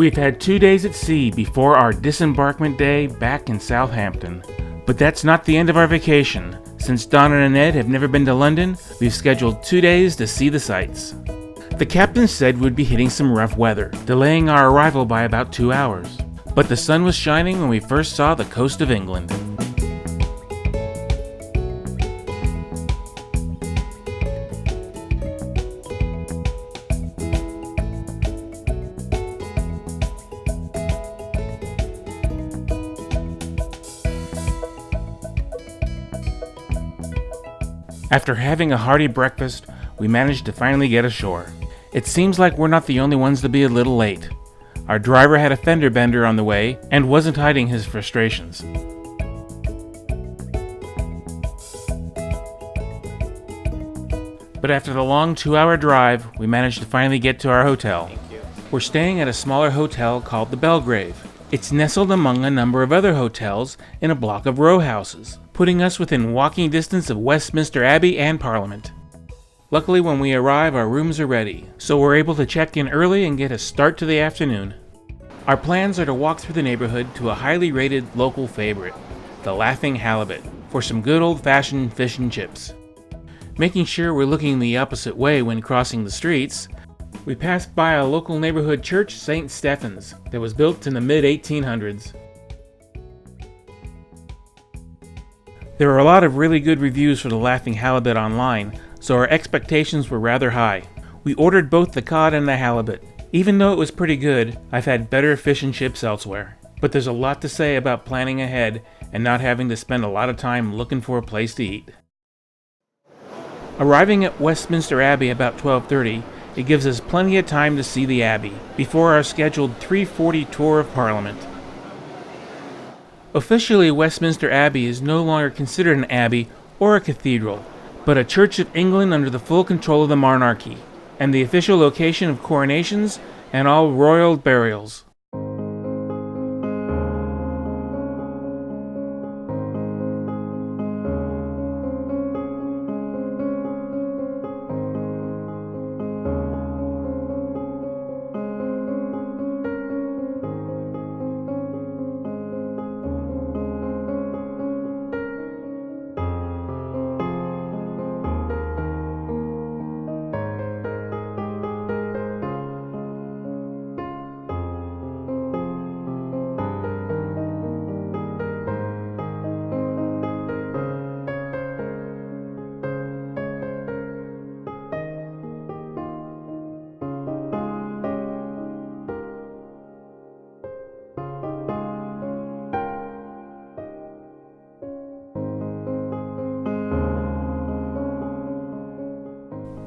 We've had 2 days at sea before our disembarkment day back in Southampton. But that's not the end of our vacation. Since Donna and Ed have never been to London, we've scheduled 2 days to see the sights. The captain said we'd be hitting some rough weather, delaying our arrival by about 2 hours. But the sun was shining when we first saw the coast of England. After having a hearty breakfast, we managed to finally get ashore. It seems like we're not the only ones to be a little late. Our driver had a fender bender on the way and wasn't hiding his frustrations. But after the long 2-hour drive, we managed to finally get to our hotel. We're staying at a smaller hotel called the Belgrave. It's nestled among a number of other hotels in a block of row houses, putting us within walking distance of Westminster Abbey and Parliament. Luckily, when we arrive, our rooms are ready, so we're able to check in early and get a start to the afternoon. Our plans are to walk through the neighborhood to a highly rated local favorite, the Laughing Halibut, for some good old-fashioned fish and chips. Making sure we're looking the opposite way when crossing the streets, we passed by a local neighborhood church, St. Stephen's, that was built in the mid-1800s. There are a lot of really good reviews for the Laughing Halibut online, so our expectations were rather high. We ordered both the cod and the halibut. Even though it was pretty good, I've had better fish and chips elsewhere. But there's a lot to say about planning ahead and not having to spend a lot of time looking for a place to eat. Arriving at Westminster Abbey about 12:30, it gives us plenty of time to see the Abbey before our scheduled 3:40 tour of Parliament. Officially, Westminster Abbey is no longer considered an abbey or a cathedral, but a Church of England under the full control of the monarchy, and the official location of coronations and all royal burials.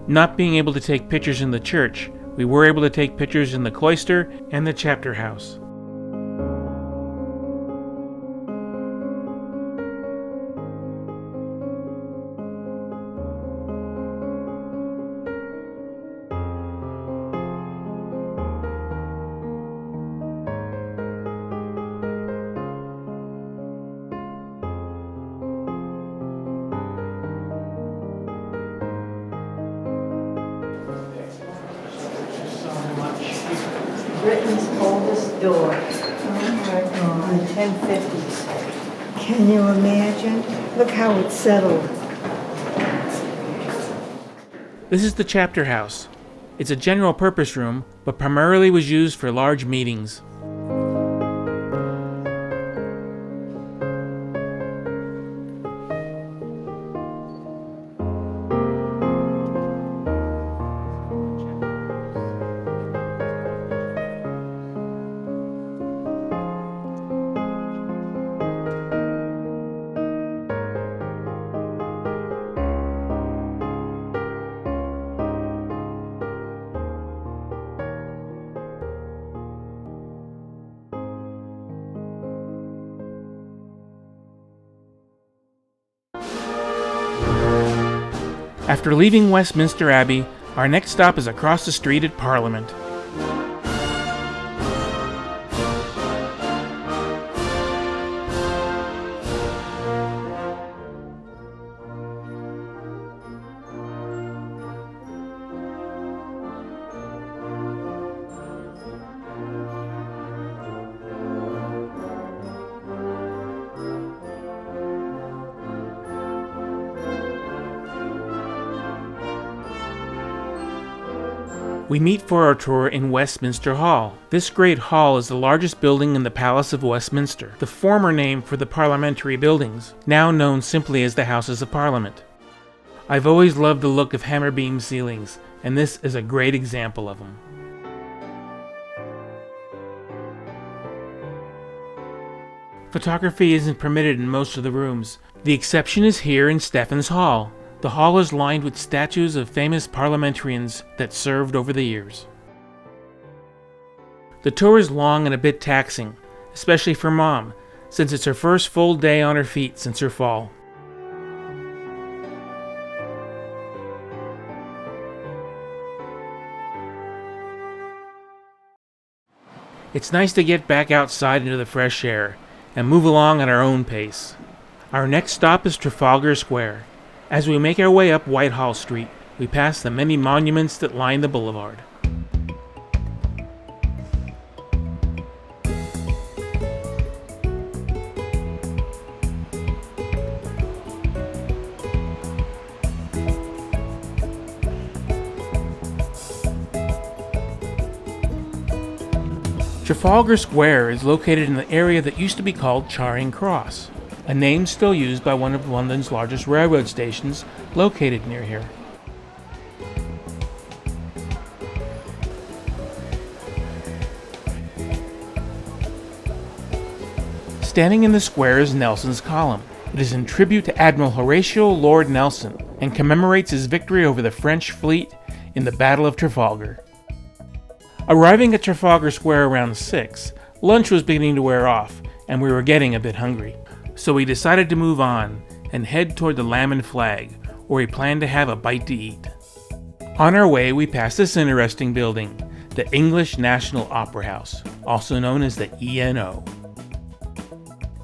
Not being able to take pictures in the church, we were able to take pictures in the cloister and the chapter house. Britain's oldest door. Oh my God. In the 1050s. Can you imagine? Look how it's settled. This is the chapter house. It's a general purpose room, but primarily was used for large meetings. After leaving Westminster Abbey, our next stop is across the street at Parliament. We meet for our tour in Westminster Hall. This great hall is the largest building in the Palace of Westminster, the former name for the parliamentary buildings, now known simply as the Houses of Parliament. I've always loved the look of hammer beam ceilings, and this is a great example of them. Photography isn't permitted in most of the rooms. The exception is here in Stephen's Hall. The hall is lined with statues of famous parliamentarians that served over the years. The tour is long and a bit taxing, especially for Mom, since it's her first full day on her feet since her fall. It's nice to get back outside into the fresh air and move along at our own pace. Our next stop is Trafalgar Square. As we make our way up Whitehall Street, we pass the many monuments that line the boulevard. Trafalgar Square is located in the area that used to be called Charing Cross, a name still used by one of London's largest railroad stations located near here. Standing in the square is Nelson's Column. It is in tribute to Admiral Horatio Lord Nelson and commemorates his victory over the French fleet in the Battle of Trafalgar. Arriving at Trafalgar Square around 6, lunch was beginning to wear off, and we were getting a bit hungry. So we decided to move on and head toward the Lamb and Flag, where we planned to have a bite to eat. On our way, we passed this interesting building, the English National Opera House, also known as the ENO.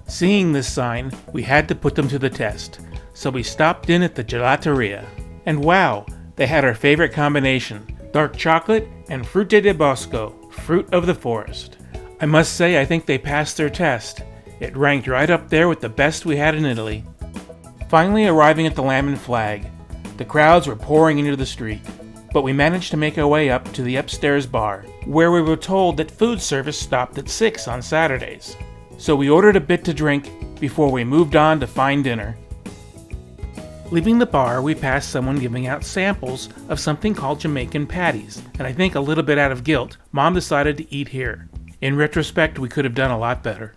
Seeing this sign, we had to put them to the test, so we stopped in at the gelateria. And wow, they had our favorite combination, dark chocolate and frutte de bosco, fruit of the forest. I must say I think they passed their test. It ranked right up there with the best we had in Italy. Finally arriving at the Lamb and Flag, the crowds were pouring into the street, but we managed to make our way up to the upstairs bar, where we were told that food service stopped at 6 on Saturdays. So we ordered a bit to drink before we moved on to fine dinner. Leaving the bar, we passed someone giving out samples of something called Jamaican patties, and I think a little bit out of guilt, Mom decided to eat here. In retrospect, we could have done a lot better.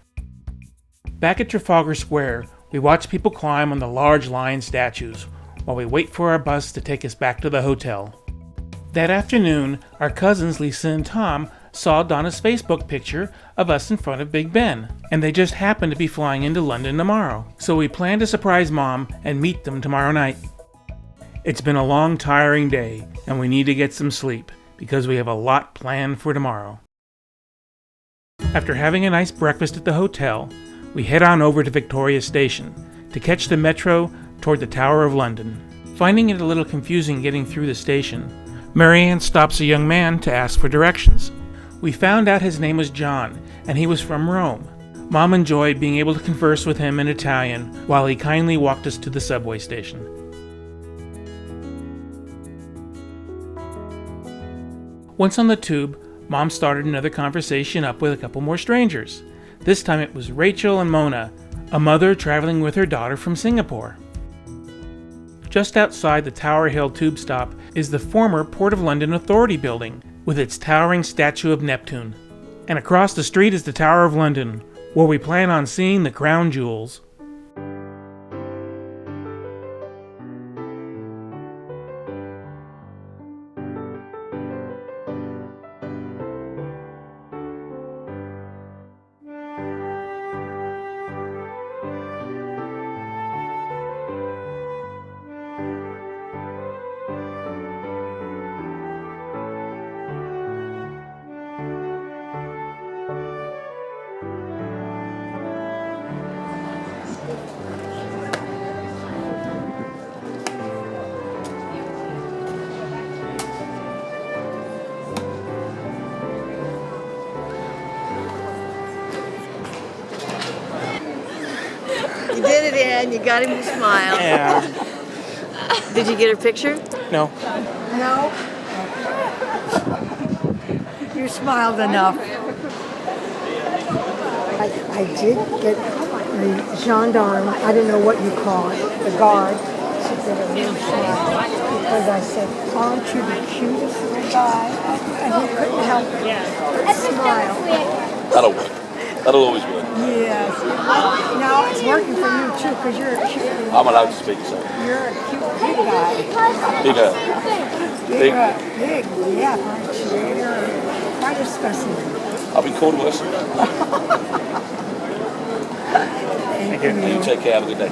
Back at Trafalgar Square, we watch people climb on the large lion statues while we wait for our bus to take us back to the hotel. That afternoon, our cousins Lisa and Tom saw Donna's Facebook picture of us in front of Big Ben, and they just happened to be flying into London tomorrow, so we plan to surprise Mom and meet them tomorrow night. It's been a long, tiring day, and we need to get some sleep because we have a lot planned for tomorrow. After having a nice breakfast at the hotel, we head on over to Victoria Station to catch the metro toward the Tower of London. Finding it a little confusing getting through the station, Marianne stops a young man to ask for directions. We found out his name was John, and he was from Rome. Mom enjoyed being able to converse with him in Italian while he kindly walked us to the subway station. Once on the tube, Mom started another conversation up with a couple more strangers. This time it was Rachel and Mona, a mother traveling with her daughter from Singapore. Just outside the Tower Hill tube stop is the former Port of London Authority building, with its towering statue of Neptune. And across the street is the Tower of London, where we plan on seeing the crown jewels. You did it, Ann. You got him to smile. Yeah. Did you get her picture? No. No? You smiled enough. I did get the gendarme, I don't know what you call it, the guard. She did a real smile because I said, aren't you the cutest little guy? And he couldn't help it but smile. That'll work. That'll always work. Yes. Now it's working for you too because you're a cute. I'm allowed to speak, so. You're a cute big guy. Bigger. Big. Yeah, aren't you? You're quite a specimen. I've been called worse. Thank you. You take care. Have a good day.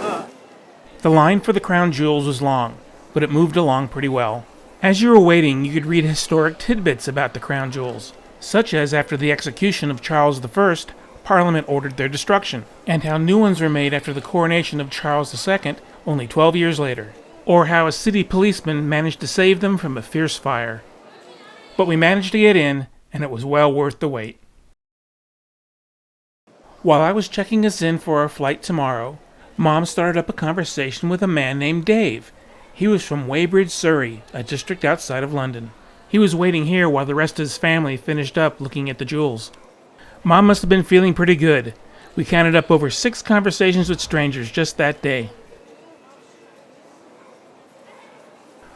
The line for the crown jewels was long, but it moved along pretty well. As you were waiting, you could read historic tidbits about the crown jewels, such as after the execution of Charles I, Parliament ordered their destruction, and how new ones were made after the coronation of Charles II only 12 years later, or how a city policeman managed to save them from a fierce fire. But we managed to get in, and it was well worth the wait. While I was checking us in for our flight tomorrow, Mom started up a conversation with a man named Dave. He was from Weybridge, Surrey, a district outside of London. He was waiting here while the rest of his family finished up looking at the jewels. Mom must have been feeling pretty good. We counted up over 6 conversations with strangers just that day.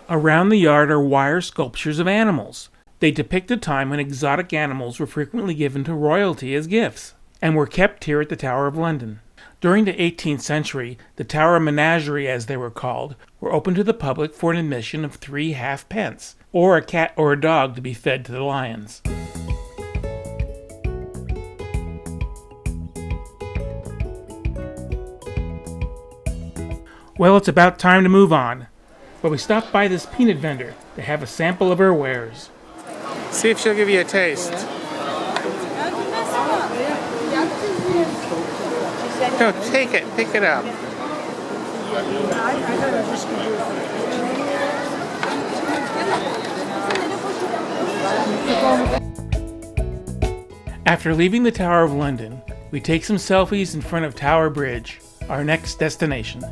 Around the yard are wire sculptures of animals. They depict a time when exotic animals were frequently given to royalty as gifts, and were kept here at the Tower of London. During the 18th century, the Tower Menagerie, as they were called, were open to the public for an admission of 3 halfpence, or a cat or a dog to be fed to the lions. Well, it's about time to move on, but we stopped by this peanut vendor to have a sample of her wares. See if she'll give you a taste. No, take it. Pick it up. After leaving the Tower of London, we take some selfies in front of Tower Bridge, our next destination.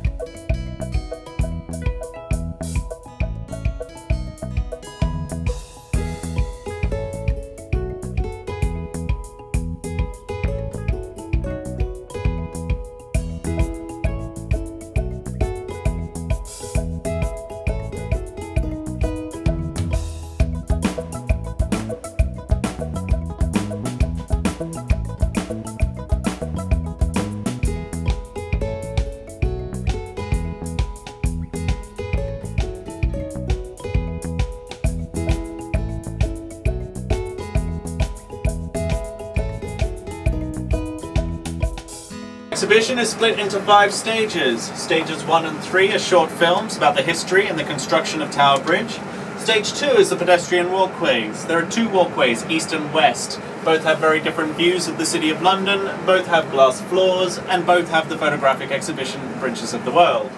The exhibition is split into 5 stages. Stages 1 and 3 are short films about the history and the construction of Tower Bridge. Stage 2 is the pedestrian walkways. There are 2 walkways, east and west. Both have very different views of the City of London, both have glass floors, and both have the photographic exhibition Bridges of the World.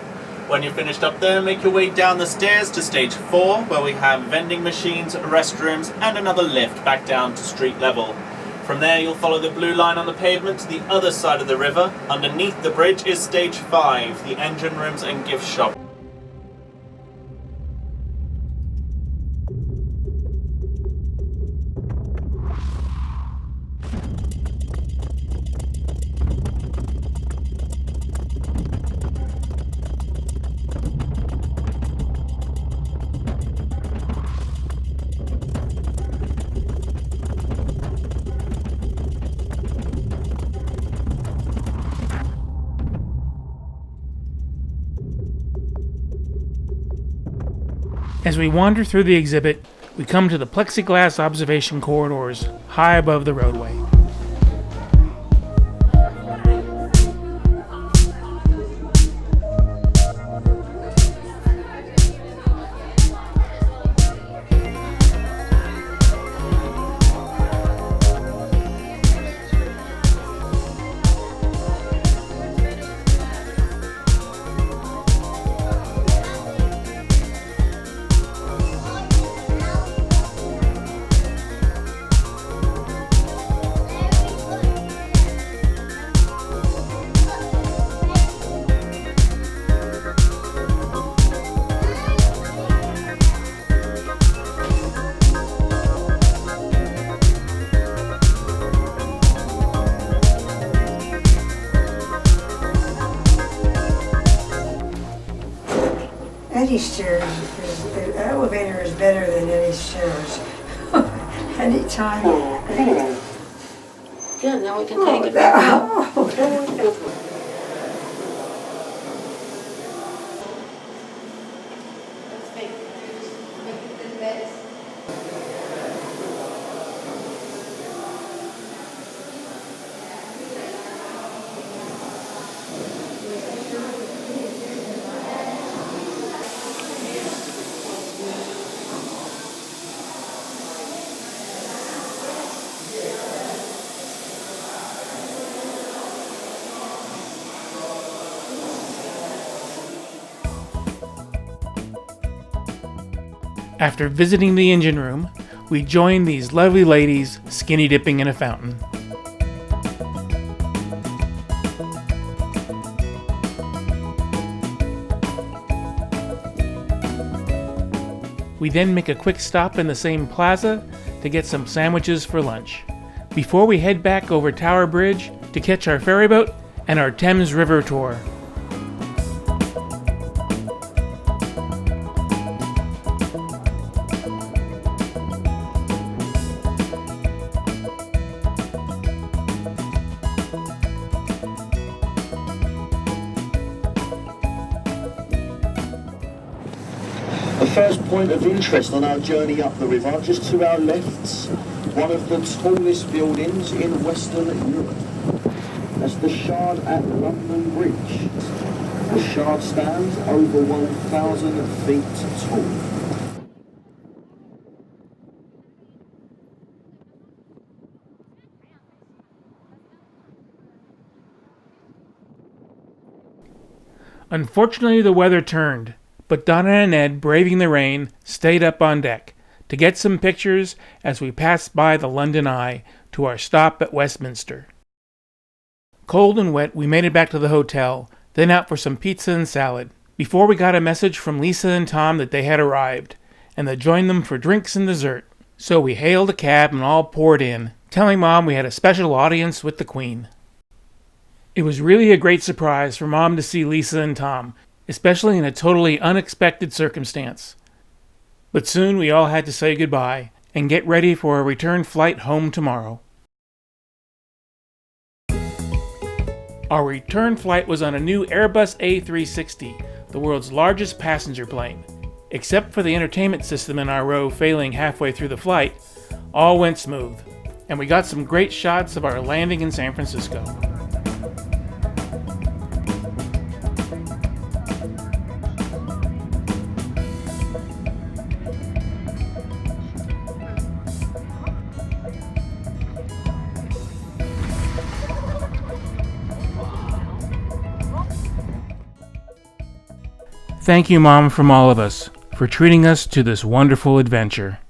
When you're finished up there, make your way down the stairs to stage 4, where we have vending machines, restrooms, and another lift back down to street level. From there, you'll follow the blue line on the pavement to the other side of the river. Underneath the bridge is stage 5, the engine rooms and gift shop. As we wander through the exhibit, we come to the plexiglass observation corridors high above the roadway. any stairs, the elevator is better than any stairs. Anytime. Good, now we can take it back out. After visiting the engine room, we joined these lovely ladies skinny dipping in a fountain. We then make a quick stop in the same plaza to get some sandwiches for lunch, before we head back over Tower Bridge to catch our ferryboat and our Thames River tour. The first point of interest on our journey up the river, just to our left, one of the tallest buildings in Western Europe. That's the Shard at London Bridge. The Shard stands over 1,000 feet tall. Unfortunately, the weather turned, but Donna and Ed, braving the rain, stayed up on deck to get some pictures as we passed by the London Eye to our stop at Westminster. Cold and wet, we made it back to the hotel, then out for some pizza and salad, before we got a message from Lisa and Tom that they had arrived, and that joined them for drinks and dessert. So we hailed a cab and all poured in, telling Mom we had a special audience with the Queen. It was really a great surprise for Mom to see Lisa and Tom, especially in a totally unexpected circumstance. But soon we all had to say goodbye and get ready for a return flight home tomorrow. Our return flight was on a new Airbus A360, the world's largest passenger plane. Except for the entertainment system in our row failing halfway through the flight, all went smooth, and we got some great shots of our landing in San Francisco. Thank you, Mom, from all of us, for treating us to this wonderful adventure.